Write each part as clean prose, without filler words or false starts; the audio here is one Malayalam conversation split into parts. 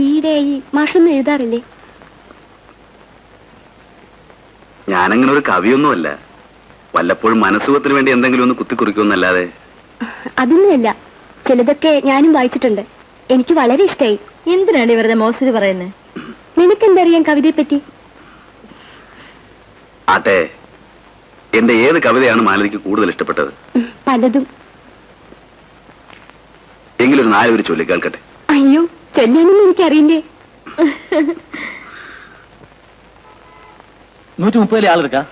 ഈയിടെയായി മാഷൊന്നും എഴുതാറില്ലേ? ഞാനങ്ങനെ ഒരു കവിയൊന്നുമല്ല. വല്ലപ്പോഴും മനസ്സുഖത്തിന് വേണ്ടി എന്തെങ്കിലും ഒന്ന് കുത്തിക്കുറിക്കുമെന്നല്ലാതെ. അതൊന്നുമല്ല, ചിലതൊക്കെ ഞാനും വായിച്ചിട്ടുണ്ട്. എനിക്ക് വളരെ ഇഷ്ടമായി. എന്തിനാണ് ഇവരുടെ മോശം പറയുന്നത്? നിനക്കെന്തറിയാം കവിതയെ പറ്റി? ആട്ടെ, എന്റെ ഏത് കവിതയാണ് മാലതിക്ക് കൂടുതൽ ഇഷ്ടപ്പെട്ടത്? പലതും. എങ്കിലൊരു 4 വരി ചൊല്ലി കേൾക്കട്ടെ. അയ്യോ, ചൊല്ലാനൊന്നും എനിക്കറിയില്ലേ. 130 ആൾ இருக்கா?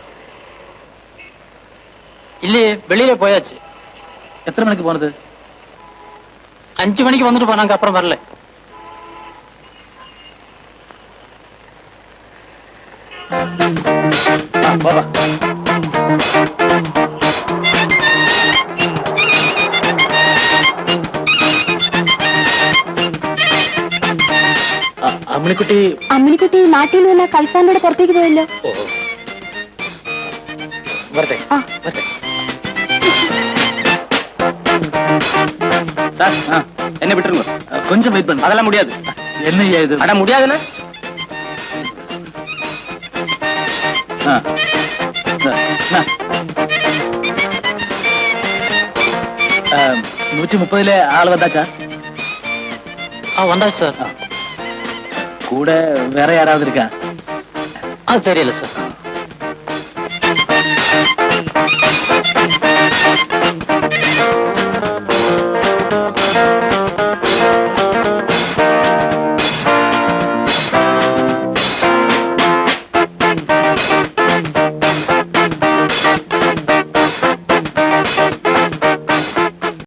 இல்லையே, வெளியில போயாச்சு. എത്ര മണിക്ക് പോണത്? 5 மணிக்கு வந்துட்டு போனாங்க, அப்புறம் வரல. പോവാ. അമ്മിണിക്കുട്ടി നാട്ടിൽ നിന്ന് കളിക്കാനോട് പുറത്തേക്ക് പോയല്ലോ. വരട്ടെ. சார், என்ன விட்டுருங்க. கொஞ்சம் வெயிட் பண்ணு. அதெல்லாம் முடியாது. என்ன இது? அட முடியாதுன்னு. 130 ആള് വന്നാച്ചാ? வந்தாச்சு சார். கூட வேற யாராவது இருக்கா? அது தெரியல சார்.